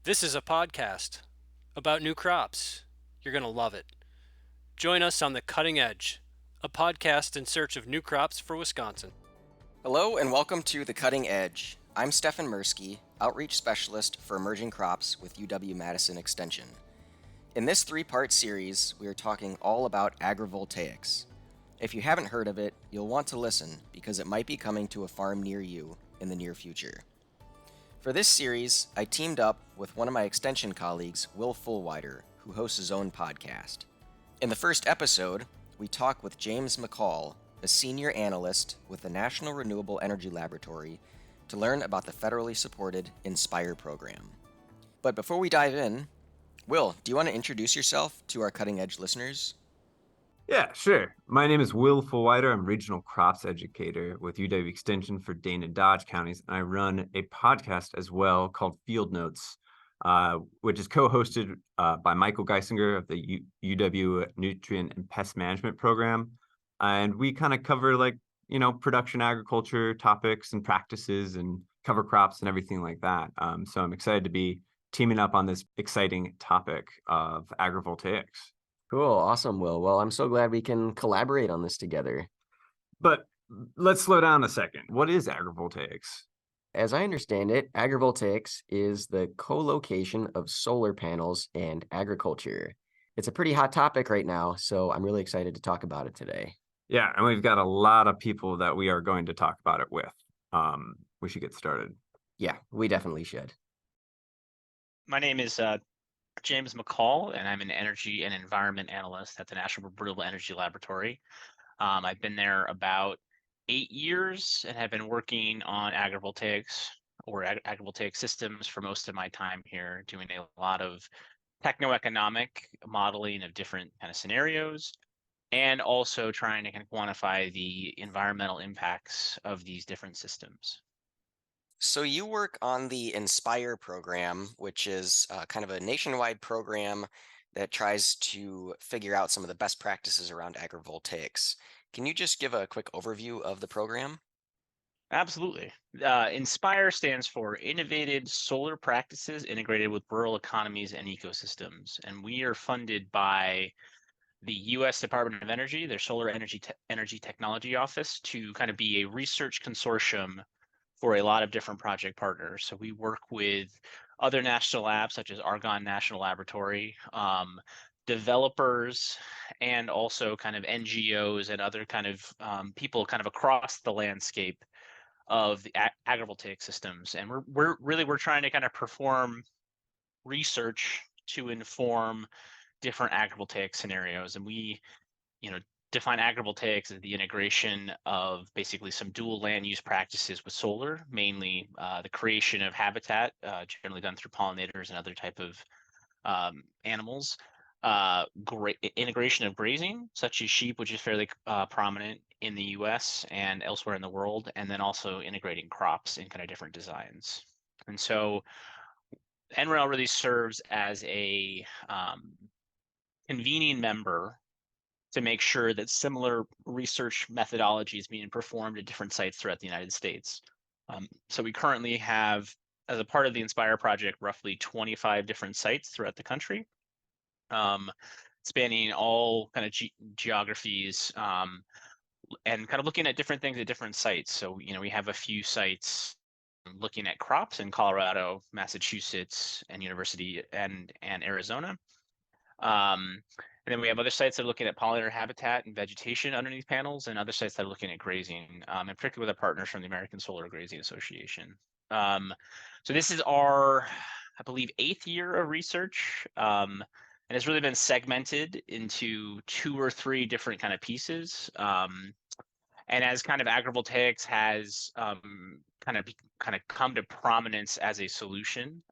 This is a podcast about new crops. You're going to love it. Join us on The Cutting Edge, a podcast in search of new crops for Wisconsin. Hello and welcome to The Cutting Edge. I'm Stefan Mirsky, Outreach Specialist for Emerging Crops with UW-Madison Extension. In this three-part series, we are talking all about agrivoltaics. If you haven't heard of it, you'll want to listen because it might be coming to a farm near you in the near future. For this series, I teamed up with one of my extension colleagues, Will Fullwider, who hosts his own podcast. In the first episode, we talk with James McCall, a senior analyst with the National Renewable Energy Laboratory, to learn about the federally supported InSPIRE program. But before we dive in, Will, do you want to introduce yourself to our cutting edge listeners? Yeah, sure. My name is Will Fullwider. I'm Regional Crops Educator with UW Extension for Dane and Dodge counties, and I run a podcast as well called Field Notes, which is co-hosted by Michael Geisinger of the UW Nutrient and Pest Management Program. And we kind of cover production agriculture topics and practices and cover crops and everything like that. So I'm excited to be teaming up on this exciting topic of agrivoltaics. Cool, awesome, Will. Well, I'm so glad we can collaborate on this together. But let's slow down a second. What is agrivoltaics? As I understand it, agrivoltaics is the co-location of solar panels and agriculture. It's a pretty hot topic right now, so I'm really excited to talk about it today. Yeah, and we've got a lot of people that we are going to talk about it with. We should get started. Yeah, we definitely should. My name is James McCall, and I'm an energy and environment analyst at the National Renewable Energy Laboratory. I've been there about 8 years and have been working on agrivoltaics or agrivoltaic systems for most of my time here, doing a lot of techno-economic modeling of different kind of scenarios, and also trying to kind of quantify the environmental impacts of these different systems. So you work on the InSPIRE program, which is kind of a nationwide program that tries to figure out some of the best practices around agrivoltaics. Can you just give a quick overview of the program? Absolutely. InSPIRE stands for Innovative Solar Practices Integrated with Rural Economies and Ecosystems. And we are funded by the U.S. Department of Energy, their Solar Energy Technology Office, to kind of be a research consortium for a lot of different project partners. So we work with other national labs, such as Argonne National Laboratory, developers, and also kind of NGOs and other kind of people kind of across the landscape of the agrivoltaic systems. And we're trying to kind of perform research to inform different agrivoltaic scenarios. And we, define agrivoltaics as the integration of basically some dual land use practices with solar, mainly the creation of habitat, generally done through pollinators and other type of animals, integration of grazing, such as sheep, which is fairly prominent in the US and elsewhere in the world, and then also integrating crops in kind of different designs. And so NREL really serves as a convening member to make sure that similar research methodology is being performed at different sites throughout the United States. So we currently have, as a part of the InSPIRE project, roughly 25 different sites throughout the country, spanning all kind of geographies, and kind of looking at different things at different sites. So, we have a few sites looking at crops in Colorado, Massachusetts, and University and Arizona. And then we have other sites that are looking at pollinator habitat and vegetation underneath panels, and other sites that are looking at grazing, and particularly with our partners from the American Solar Grazing Association. So this is our, I believe, 8th year of research, and it's really been segmented into 2 or 3 different kind of pieces. And as kind of agrivoltaics has kind of come to prominence as a solution,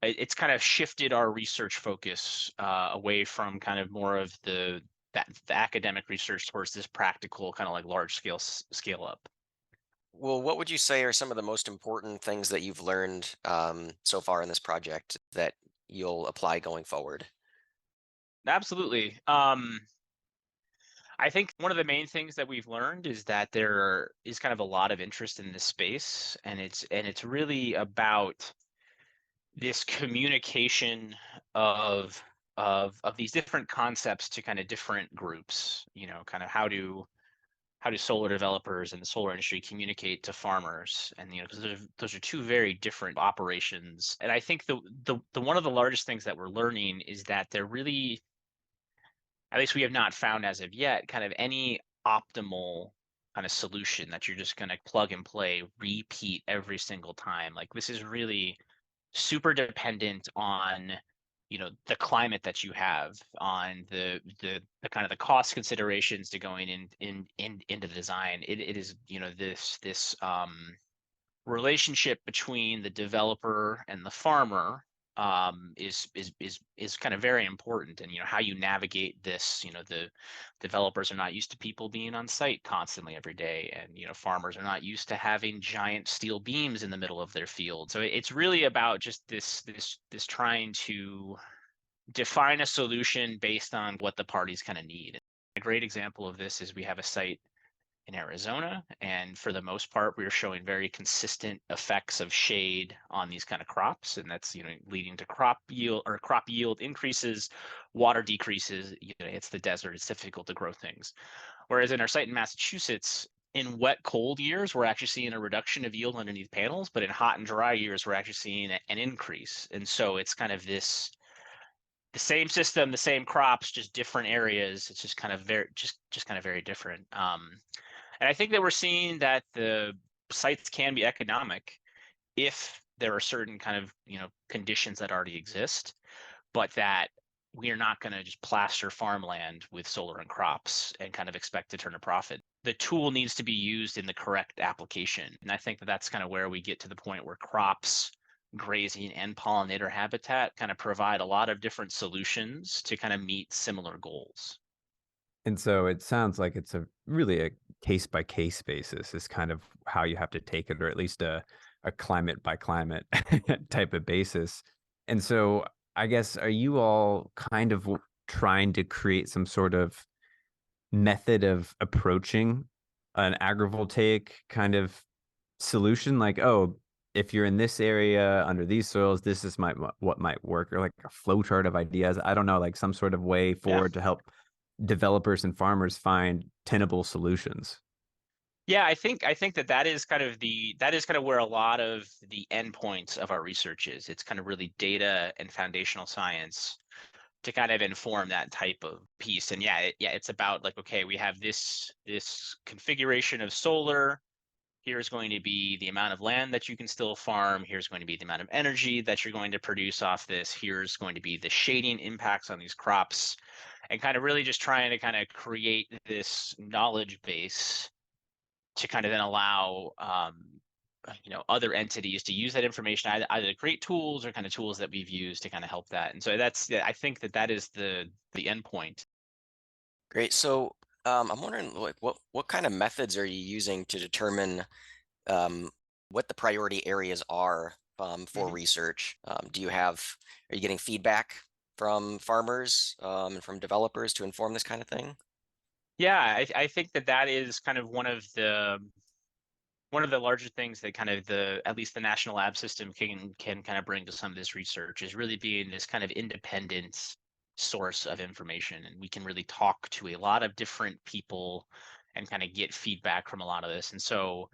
it's kind of shifted our research focus away from kind of more of the academic research towards this practical kind of like large scale up. Well, what would you say are some of the most important things that you've learned so far in this project that you'll apply going forward? Absolutely. I think one of the main things that we've learned is that there is kind of a lot of interest in this space, and it's really about this communication of these different concepts to kind of different groups, kind of how do solar developers and the solar industry communicate to farmers, and because those are two very different operations. And I think the one of the largest things that we're learning is that they're really, at least we have not found as of yet, kind of any optimal kind of solution that you're just going to plug and play, repeat every single time. Like, this is really super dependent on the climate that you have, on the kind of the cost considerations to going into the design. It is this relationship between the developer and the farmer, is kind of very important. And how you navigate this, the developers are not used to people being on site constantly every day, and farmers are not used to having giant steel beams in the middle of their field. So it's really about just this trying to define a solution based on what the parties kind of need. A great example of this is we have a site in Arizona, and for the most part, we're showing very consistent effects of shade on these kind of crops, and that's leading to crop yield increases, water decreases. It's the desert; it's difficult to grow things. Whereas in our site in Massachusetts, in wet, cold years, we're actually seeing a reduction of yield underneath panels, but in hot and dry years, we're actually seeing an increase. And so it's kind of the same system, the same crops, just different areas. It's just kind of very different. And I think that we're seeing that the sites can be economic if there are certain kind of conditions that already exist, but that we are not going to just plaster farmland with solar and crops and kind of expect to turn a profit. The tool needs to be used in the correct application. And I think that that's kind of where we get to the point where crops, grazing, and pollinator habitat kind of provide a lot of different solutions to kind of meet similar goals. And so it sounds like it's really a case by case basis is kind of how you have to take it, or at least a climate by climate type of basis. And so I guess, are you all kind of trying to create some sort of method of approaching an agrivoltaic kind of solution? Like, oh, if you're in this area under these soils, this is what might work, or like a flow chart of ideas. I don't know, like some sort of way Yeah. forward to help developers and farmers find tenable solutions. Yeah, I think that is kind of where a lot of the endpoints of our research is. It's kind of really data and foundational science to kind of inform that type of piece. And it's about, like, okay, we have this configuration of solar. Here's going to be the amount of land that you can still farm. Here's going to be the amount of energy that you're going to produce off this. Here's going to be the shading impacts on these crops, and kind of really just trying to kind of create this knowledge base to kind of then allow other entities to use that information, either to create tools or kind of tools that we've used to kind of help that. And so I think that is the endpoint. Great. So I'm wondering, like, what kind of methods are you using to determine um, what the priority areas are for Mhm. research? Are you getting feedback from farmers and from developers to inform this kind of thing? Yeah, I think that is kind of one of the larger things that kind of at least the national lab system can kind of bring to some of this research, is really being this kind of independent source of information. And we can really talk to a lot of different people and kind of get feedback from a lot of this. And so,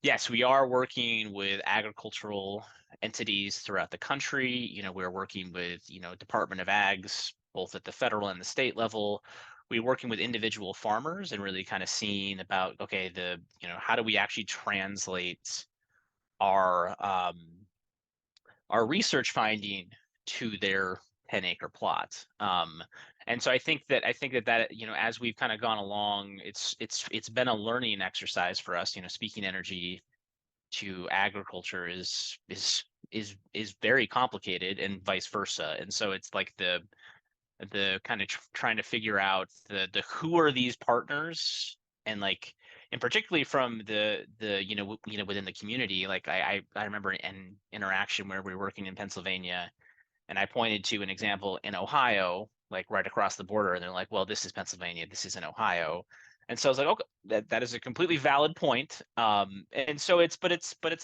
yes, we are working with agricultural entities throughout the country. We're working with, Department of Ags, both at the federal and the state level. We're working with individual farmers and really kind of seeing about, okay, how do we actually translate our um, our research finding to their 10-acre plot. And so I think that as we've kind of gone along, it's been a learning exercise for us. Speaking energy to agriculture is very complicated, and vice versa. And so it's like the kind of trying to figure out the who are these partners, and, like, and particularly from the within the community. Like, I remember an interaction where we were working in Pennsylvania, and I pointed to an example in Ohio, like right across the border, and they're like, well, this is Pennsylvania, this isn't Ohio. And so I was like, okay, that is a completely valid point. And so it's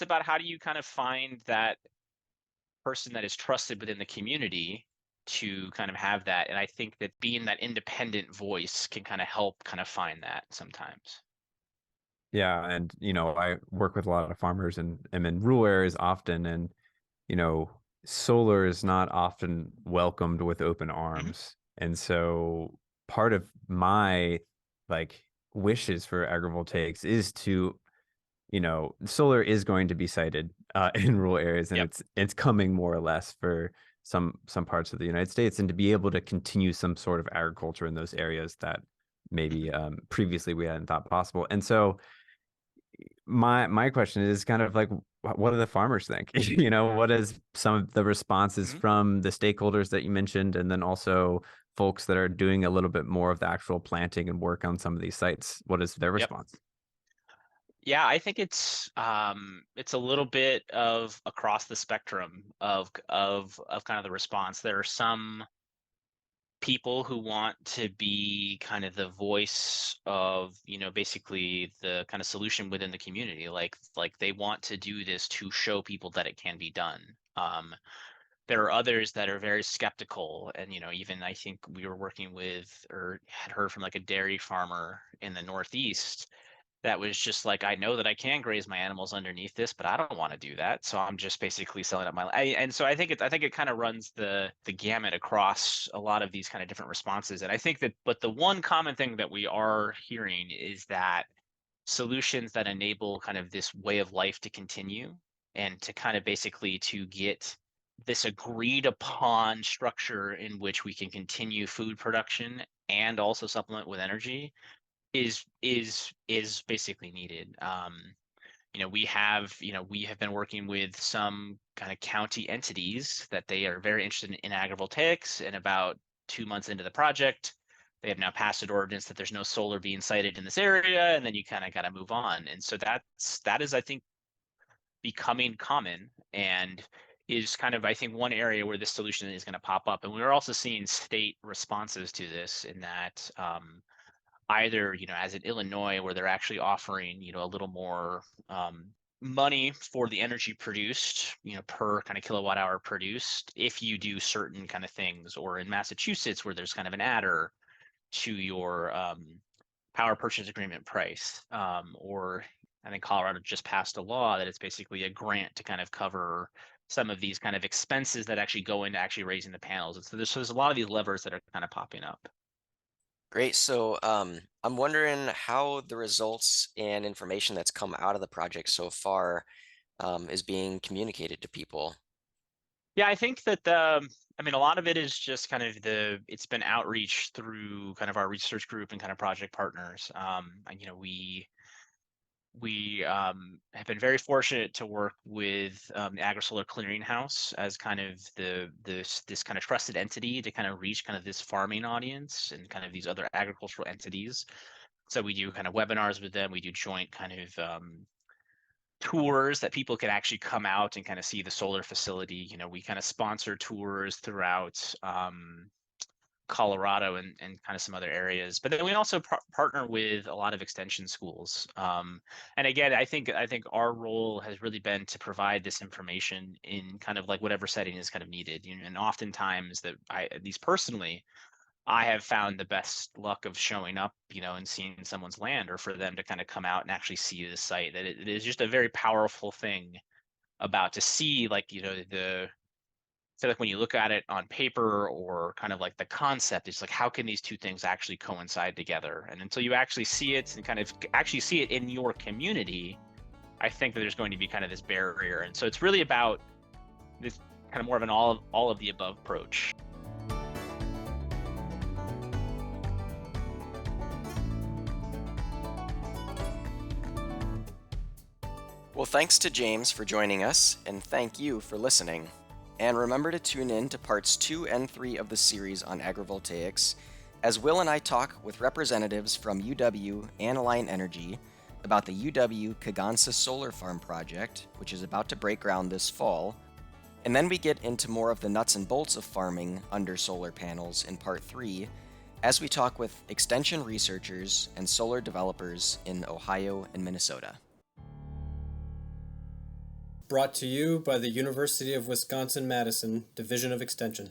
about how do you kind of find that person that is trusted within the community to kind of have that. And I think that being that independent voice can kind of help kind of find that sometimes. Yeah, and I work with a lot of farmers and am in rural areas often, and you know, solar is not often welcomed with open Hmm. arms. And so part of my like wishes for agrivoltaics is to, solar is going to be sited in rural areas, and Yep. it's coming more or less for some parts of the United States, and to be able to continue some sort of agriculture in those areas that Hmm. maybe previously we hadn't thought possible. And so my question is kind of like, what do the farmers think? What is some of the responses Hmm. from the stakeholders that you mentioned, and then also folks that are doing a little bit more of the actual planting and work on some of these sites? What is their Yep. response? Yeah, I think it's a little bit of across the spectrum of kind of the response. There are some people who want to be kind of the voice of, basically the kind of solution within the community. Like they want to do this to show people that it can be done. There are others that are very skeptical, and even I think we were working with or had heard from like a dairy farmer in the Northeast that was just like, I know that I can graze my animals underneath this, but I don't want to do that. So I'm just basically selling up and so I think it kind of runs the gamut across a lot of these kind of different responses. And I think that, but the one common thing that we are hearing is that solutions that enable kind of this way of life to continue and to kind of basically to get this agreed upon structure in which we can continue food production and also supplement with energy is basically needed. We have been working with some kind of county entities that they are very interested in agrivoltaics, and about 2 months into the project, they have now passed an ordinance that there's no solar being sited in this area, and then you kind of got to move on. And so that is, I think, becoming common, and is kind of, I think, one area where this solution is going to pop up. And we're also seeing state responses to this in that either, as in Illinois, where they're actually offering, a little more money for the energy produced, per kind of kilowatt hour produced, if you do certain kind of things, or in Massachusetts, where there's kind of an adder to your power purchase agreement price, or I think Colorado just passed a law that it's basically a grant to kind of cover some of these kind of expenses that actually go into actually raising the panels. And so there's a lot of these levers that are kind of popping up. Great. So I'm wondering how the results and information that's come out of the project so far is being communicated to people. Yeah, I think that I mean, a lot of it is just kind of it's been outreach through kind of our research group and kind of project partners. And, we have been very fortunate to work with the AgriSolar Clearinghouse as kind of this kind of trusted entity to kind of reach kind of this farming audience and kind of these other agricultural entities. So we do kind of webinars with them. We do joint kind of tours that people can actually come out and kind of see the solar facility. We kind of sponsor tours throughout Colorado and kind of some other areas. But then we also partner with a lot of extension schools. And again, I think our role has really been to provide this information in kind of like whatever setting is kind of needed. And oftentimes that at least personally, I have found the best luck of showing up, and seeing someone's land, or for them to kind of come out and actually see the site. That it is just a very powerful thing about to see, like, so like when you look at it on paper or kind of like the concept, it's like, how can these two things actually coincide together? And until you actually see it and kind of actually see it in your community, I think that there's going to be kind of this barrier. And so it's really about this kind of more of an all of the above approach. Well, thanks to James for joining us, and thank you for listening. And remember to tune in to parts 2 and 3 of the series on agrivoltaics, as Will and I talk with representatives from UW and Alliant Energy about the UW Kagansa Solar Farm project, which is about to break ground this fall. And then we get into more of the nuts and bolts of farming under solar panels in part 3, as we talk with extension researchers and solar developers in Ohio and Minnesota. brought to you by the University of Wisconsin-Madison Division of Extension.